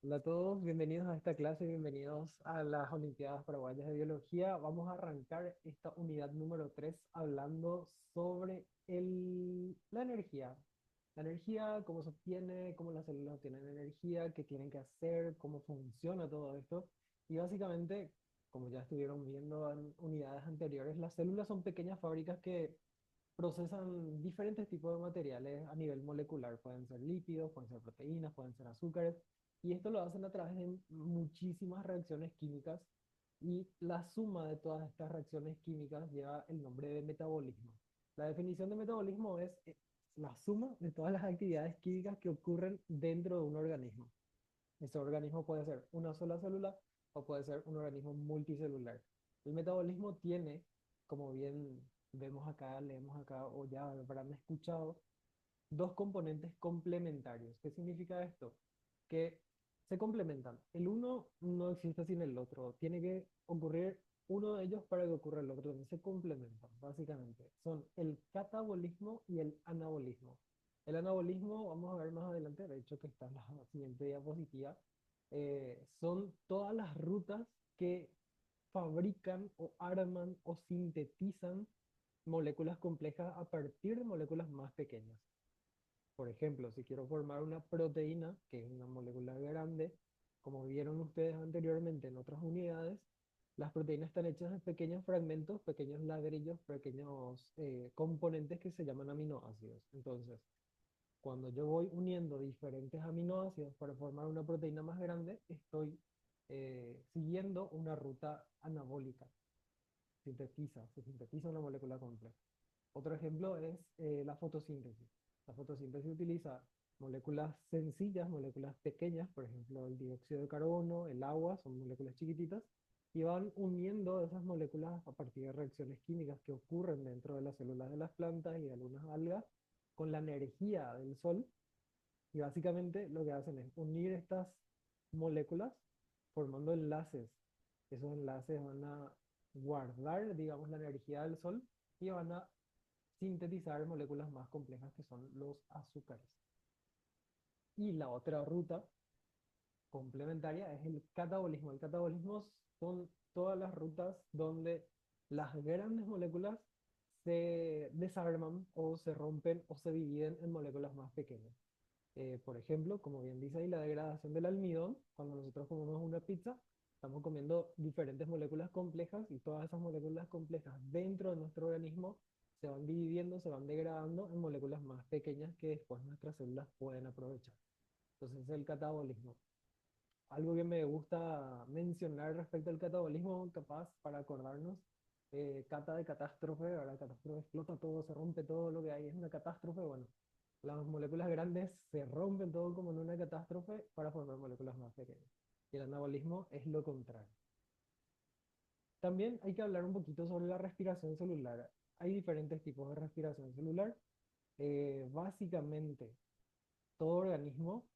Hola a todos, bienvenidos a esta clase, bienvenidos a las Olimpiadas Paraguayas de Biología. Vamos a arrancar esta unidad número 3 hablando sobre la energía. La energía, cómo se obtiene, cómo las células obtienen energía, qué tienen que hacer, cómo funciona todo esto. Y básicamente, como ya estuvieron viendo en unidades anteriores, las células son pequeñas fábricas que procesan diferentes tipos de materiales a nivel molecular. Pueden ser lípidos, pueden ser proteínas, pueden ser azúcares. Y esto lo hacen a través de muchísimas reacciones químicas. Y la suma de todas estas reacciones químicas lleva el nombre de metabolismo. La definición de metabolismo es la suma de todas las actividades químicas que ocurren dentro de un organismo. Ese organismo puede ser una sola célula o puede ser un organismo multicelular. El metabolismo tiene, como bien vemos acá, leemos acá o ya habrán escuchado, dos componentes complementarios. ¿Qué significa esto? Que se complementan. El uno no existe sin el otro. Tiene que ocurrir uno de ellos para que ocurra el otro. Se complementan, básicamente. Son el catabolismo y el anabolismo. El anabolismo, vamos a ver más adelante, de hecho que está en la siguiente diapositiva, son todas las rutas que fabrican o arman o sintetizan moléculas complejas a partir de moléculas más pequeñas. Por ejemplo, si quiero formar una proteína, que es una molécula grande, como vieron ustedes anteriormente en otras unidades, las proteínas están hechas de pequeños fragmentos, pequeños ladrillos, pequeños componentes que se llaman aminoácidos. Entonces, cuando yo voy uniendo diferentes aminoácidos para formar una proteína más grande, estoy siguiendo una ruta anabólica. Se sintetiza una molécula compleja. Otro ejemplo es la fotosíntesis. La fotosíntesis utiliza moléculas sencillas, moléculas pequeñas, por ejemplo el dióxido de carbono, el agua, son moléculas chiquititas, y van uniendo esas moléculas a partir de reacciones químicas que ocurren dentro de las células de las plantas y de algunas algas con la energía del sol. Y básicamente lo que hacen es unir estas moléculas formando enlaces. Esos enlaces van a guardar, digamos, la energía del sol y van a sintetizar moléculas más complejas que son los azúcares. Y la otra ruta complementaria es el catabolismo. El catabolismo son todas las rutas donde las grandes moléculas se desarman o se rompen o se dividen en moléculas más pequeñas. Por ejemplo, como bien dice ahí, la degradación del almidón, cuando nosotros comemos una pizza, estamos comiendo diferentes moléculas complejas y todas esas moléculas complejas dentro de nuestro organismo se van dividiendo, se van degradando en moléculas más pequeñas que después nuestras células pueden aprovechar. Entonces, es el catabolismo. Algo que me gusta mencionar respecto al catabolismo, capaz para acordarnos, cata de catástrofe, ¿verdad? Catástrofe explota todo, se rompe todo lo que hay, es una catástrofe. Bueno, las moléculas grandes se rompen todo como en una catástrofe para formar moléculas más pequeñas. Y el anabolismo es lo contrario. También hay que hablar un poquito sobre la respiración celular. Hay diferentes tipos de respiración celular. Básicamente, todo organismo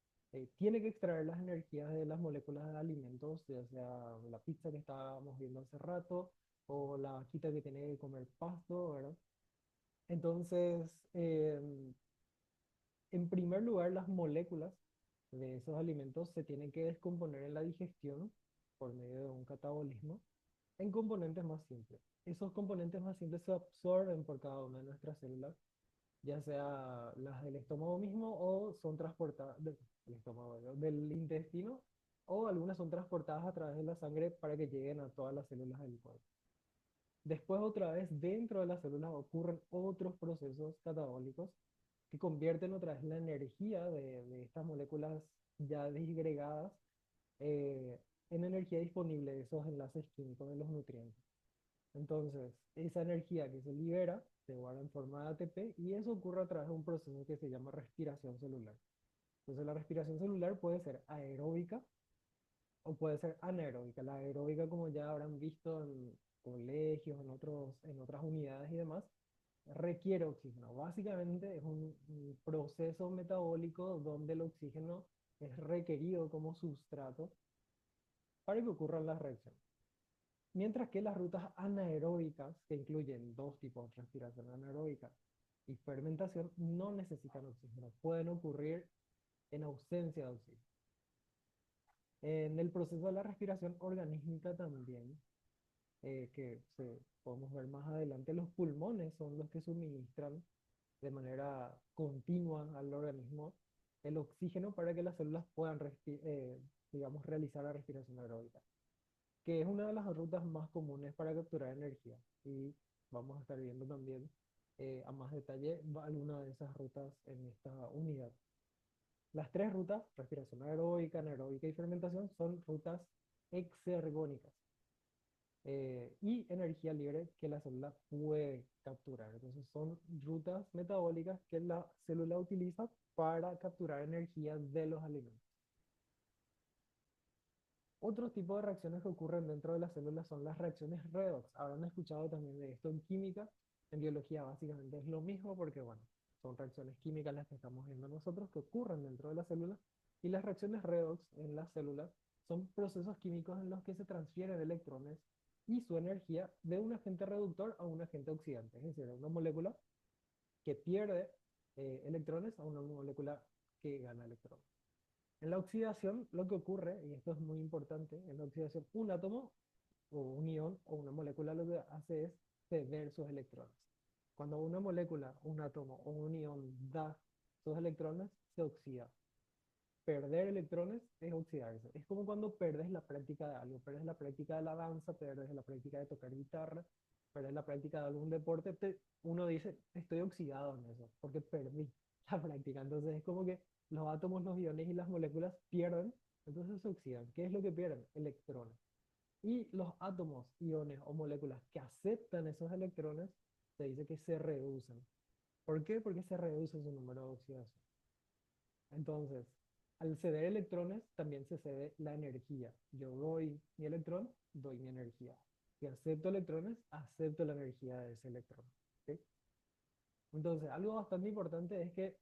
tiene que extraer las energías de las moléculas de alimentos, ya sea la pizza que estábamos viendo hace rato o la vaquita que tiene que comer pasto, ¿verdad? Entonces, en primer lugar, las moléculas de esos alimentos se tienen que descomponer en la digestión por medio de un catabolismo en componentes más simples. Esos componentes más simples se absorben por cada una de nuestras células, ya sea las del estómago mismo o son transportadas del estómago, ¿no? Del intestino, o algunas son transportadas a través de la sangre para que lleguen a todas las células del cuerpo. Después otra vez dentro de las células ocurren otros procesos catabólicos que convierten otra vez la energía de estas moléculas ya disgregadas eh, en energía disponible de esos enlaces químicos de los nutrientes. Entonces, esa energía que se libera se guarda en forma de ATP y eso ocurre a través de un proceso que se llama respiración celular. Entonces, la respiración celular puede ser aeróbica o puede ser anaeróbica. La aeróbica, como ya habrán visto en colegios, en otras unidades y demás, requiere oxígeno. Básicamente es un proceso metabólico donde el oxígeno es requerido como sustrato para que ocurran las reacciones. Mientras que las rutas anaeróbicas, que incluyen dos tipos de respiración anaeróbica y fermentación, no necesitan oxígeno, pueden ocurrir en ausencia de oxígeno. En el proceso de la respiración organística también, podemos ver más adelante, los pulmones son los que suministran de manera continua al organismo el oxígeno para que las células puedan, digamos, realizar la respiración aeróbica, que es una de las rutas más comunes para capturar energía. Y vamos a estar viendo también a más detalle algunas de esas rutas en esta unidad. Las tres rutas, respiración aeróbica, anaeróbica y fermentación, son rutas exergónicas y energía libre que la célula puede capturar. Entonces son rutas metabólicas que la célula utiliza para capturar energía de los alimentos. Otro tipo de reacciones que ocurren dentro de las células son las reacciones redox. Habrán escuchado también de esto en química. En biología básicamente es lo mismo porque, bueno, son reacciones químicas las que estamos viendo nosotros que ocurren dentro de las células. Y las reacciones redox en las células son procesos químicos en los que se transfieren electrones y su energía de un agente reductor a un agente oxidante. Es decir, una molécula que pierde electrones a una molécula que gana electrones. En la oxidación, lo que ocurre, y esto es muy importante, en la oxidación, un átomo o un ion o una molécula lo que hace es ceder sus electrones. Cuando una molécula, un átomo o un ion da sus electrones, se oxida. Perder electrones es oxidarse. Es como cuando perdes la práctica de algo, perdes la práctica de la danza, perdes la práctica de tocar guitarra, perdes la práctica de algún deporte, uno dice, estoy oxidado en eso, porque perdí la práctica. Entonces es como que los átomos, los iones y las moléculas pierden, entonces se oxidan. ¿Qué es lo que pierden? Electrones. Y los átomos, iones o moléculas que aceptan esos electrones, se dice que se reducen. ¿Por qué? Porque se reduce su número de oxidación. Entonces, al ceder electrones, también se cede la energía. Yo doy mi electrón, doy mi energía. Si acepto electrones, acepto la energía de ese electrón. ¿Sí? Entonces, algo bastante importante es que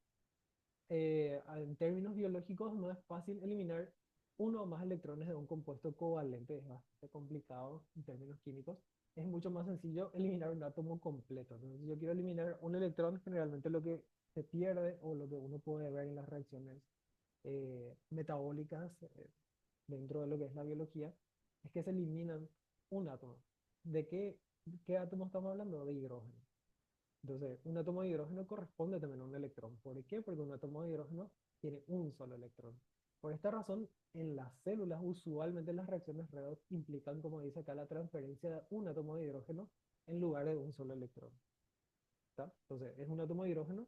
en términos biológicos no es fácil eliminar uno o más electrones de un compuesto covalente, es bastante complicado en términos químicos. Es mucho más sencillo eliminar un átomo completo. Entonces, si yo quiero eliminar un electrón, generalmente lo que se pierde o lo que uno puede ver en las reacciones metabólicas dentro de lo que es la biología es que se eliminan un átomo. ¿De qué átomo estamos hablando? De hidrógeno. Entonces, un átomo de hidrógeno corresponde también a un electrón. ¿Por qué? Porque un átomo de hidrógeno tiene un solo electrón. Por esta razón, en las células, usualmente las reacciones redox implican, como dice acá, la transferencia de un átomo de hidrógeno en lugar de un solo electrón. ¿Está? Entonces, es un átomo de hidrógeno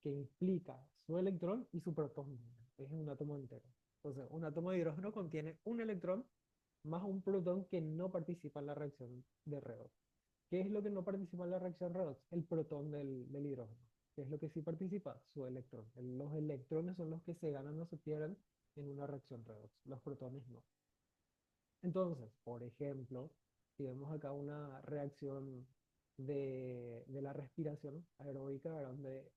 que implica su electrón y su protón. Es un átomo entero. Entonces, un átomo de hidrógeno contiene un electrón más un protón que no participa en la reacción de redox. ¿Qué es lo que no participa en la reacción redox? El protón del hidrógeno. ¿Qué es lo que sí participa? Su electrón. Los electrones son los que se ganan o se pierden en una reacción redox. Los protones no. Entonces, por ejemplo, si vemos acá una reacción de la respiración aeróbica, donde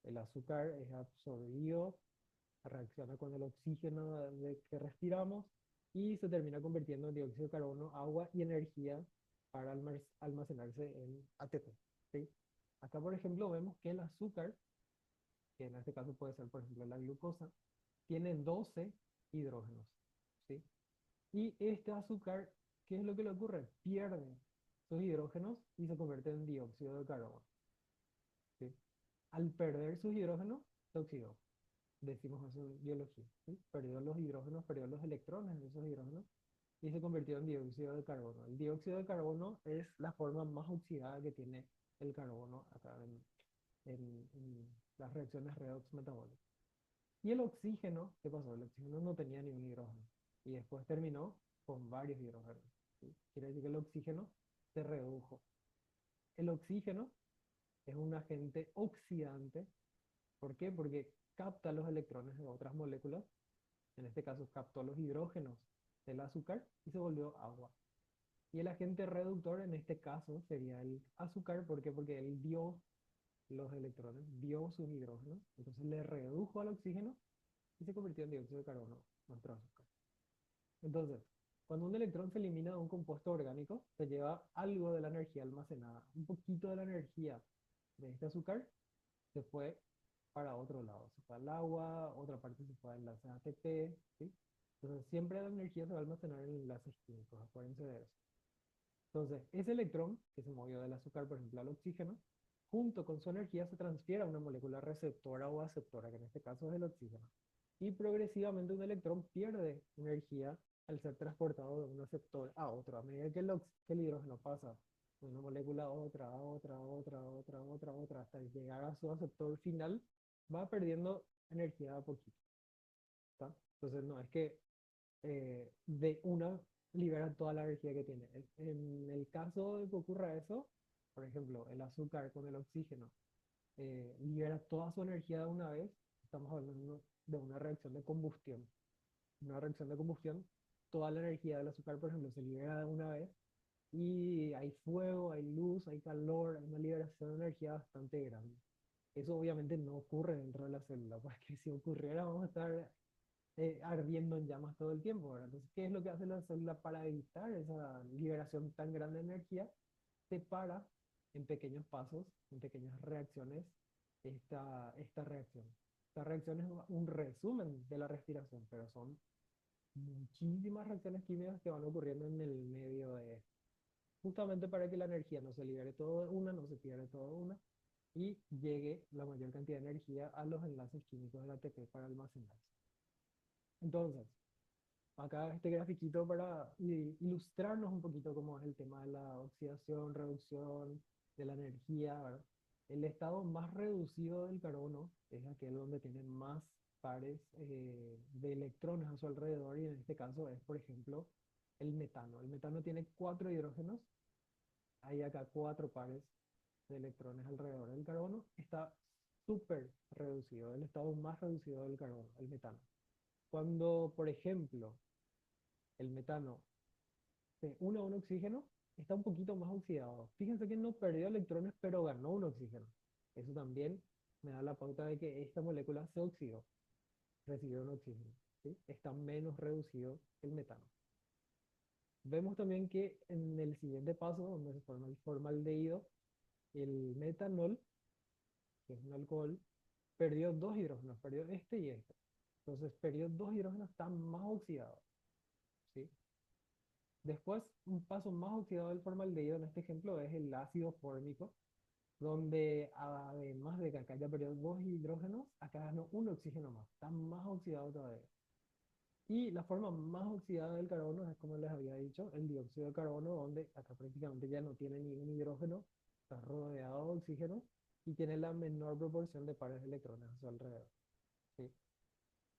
el azúcar es absorbido, reacciona con el oxígeno que respiramos y se termina convirtiendo en dióxido de carbono, agua y energía para almacenarse en ATP. ¿Sí? Acá, por ejemplo, vemos que el azúcar, que en este caso puede ser, por ejemplo, la glucosa, tiene 12 hidrógenos. ¿Sí? Y este azúcar, ¿qué es lo que le ocurre? Pierde sus hidrógenos y se convierte en dióxido de carbono. ¿Sí? Al perder sus hidrógenos, se oxidó. Decimos eso en biología. ¿Sí? Perdió los hidrógenos, perdió los electrones de esos hidrógenos y se convirtió en dióxido de carbono. El dióxido de carbono es la forma más oxidada que tiene el carbono acá en las reacciones redox metabólicas. Y el oxígeno, ¿qué pasó? El oxígeno no tenía ni un hidrógeno y después terminó con varios hidrógenos. ¿Sí? Quiere decir que el oxígeno se redujo. El oxígeno es un agente oxidante. ¿Por qué? Porque capta los electrones de otras moléculas. En este caso captó los hidrógenos del azúcar y se volvió agua. Y el agente reductor en este caso sería el azúcar. ¿Por qué? Porque él dio los electrones, dio sus hidrógenos, entonces le redujo al oxígeno y se convirtió en dióxido de carbono, nuestro azúcar. Entonces, cuando un electrón se elimina de un compuesto orgánico, se lleva algo de la energía almacenada, un poquito de la energía de este azúcar se fue para otro lado, se fue al agua, otra parte se fue al enlace ATP, ¿sí? Entonces, siempre la energía se va a almacenar en enlaces químicos, acuérdense de eso. Entonces, ese electrón que se movió del azúcar, por ejemplo, al oxígeno, junto con su energía se transfiere a una molécula receptora o aceptora, que en este caso es el oxígeno. Y progresivamente un electrón pierde energía al ser transportado de un aceptor a otro. A medida que el hidrógeno pasa de una molécula a otra, a otra, a otra, a otra, a otra, a otra, hasta llegar a su aceptor final, va perdiendo energía a poquito. ¿Tá? Entonces, no es que de una libera toda la energía que tiene. En el caso de que ocurra eso, por ejemplo, el azúcar con el oxígeno libera toda su energía de una vez, estamos hablando de una reacción de combustión. Una reacción de combustión, toda la energía del azúcar, por ejemplo, se libera de una vez y hay fuego, hay luz, hay calor, hay una liberación de energía bastante grande. Eso obviamente no ocurre dentro de la célula, porque si ocurriera vamos a estar ardiendo en llamas todo el tiempo, ¿verdad? Entonces, ¿qué es lo que hace la célula para evitar esa liberación tan grande de energía? Separa en pequeños pasos, en pequeñas reacciones, esta reacción. Esta reacción es un resumen de la respiración, pero son muchísimas reacciones químicas que van ocurriendo en el medio de esto, justamente para que la energía no se libere todo de una, no se pierda todo de una, y llegue la mayor cantidad de energía a los enlaces químicos del ATP para almacenarse. Entonces, acá este grafiquito para ilustrarnos un poquito cómo es el tema de la oxidación, reducción de la energía, ¿verdad? El estado más reducido del carbono es aquel donde tiene más pares de electrones a su alrededor y en este caso es, por ejemplo, el metano. El metano tiene cuatro hidrógenos, hay acá cuatro pares de electrones alrededor del carbono. Está súper reducido, el estado más reducido del carbono, el metano. Cuando, por ejemplo, el metano se une a un oxígeno, está un poquito más oxidado. Fíjense que no perdió electrones, pero ganó un oxígeno. Eso también me da la pauta de que esta molécula se oxidó, recibió un oxígeno. ¿Sí? Está menos reducido el metano. Vemos también que en el siguiente paso, donde se forma el formaldehído, el metanol, que es un alcohol, perdió dos hidrógenos, perdió este y este. Entonces perdió dos hidrógenos, está más oxidado. ¿Sí? Después, un paso más oxidado del formaldehído en este ejemplo es el ácido fórmico, donde además de que acá ya perdió dos hidrógenos, acá ganó un oxígeno más, está más oxidado todavía. Y la forma más oxidada del carbono es, como les había dicho, el dióxido de carbono, donde acá prácticamente ya no tiene ningún hidrógeno, está rodeado de oxígeno y tiene la menor proporción de pares de electrones a su alrededor. ¿Sí?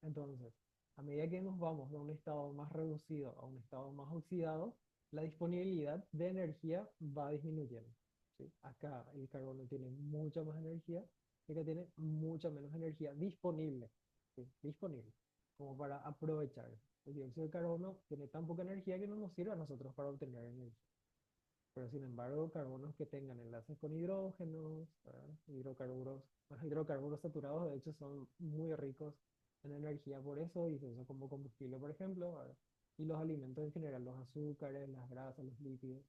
Entonces, a medida que nos vamos de un estado más reducido a un estado más oxidado, la disponibilidad de energía va disminuyendo. ¿Sí? Acá el carbono tiene mucha más energía y acá tiene mucha menos energía disponible. ¿Sí? Disponible, como para aprovechar. El dióxido de carbono tiene tan poca energía que no nos sirve a nosotros para obtener energía. Pero sin embargo, carbonos que tengan enlaces con hidrógenos, ¿verdad? Hidrocarburos, los hidrocarburos saturados de hecho son muy ricos en energía por eso y se usa como combustible, por ejemplo, ¿verdad? Y los alimentos en general, los azúcares, las grasas, los lípidos,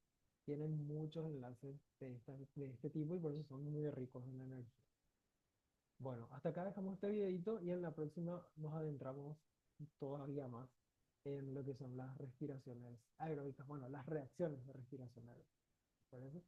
tienen muchos enlaces de este tipo y por eso son muy ricos en energía. Bueno, hasta acá dejamos este videito y en la próxima nos adentramos todavía más en lo que son las respiraciones aeróbicas, bueno, las reacciones de respiración aeróbica. ¿Te parece?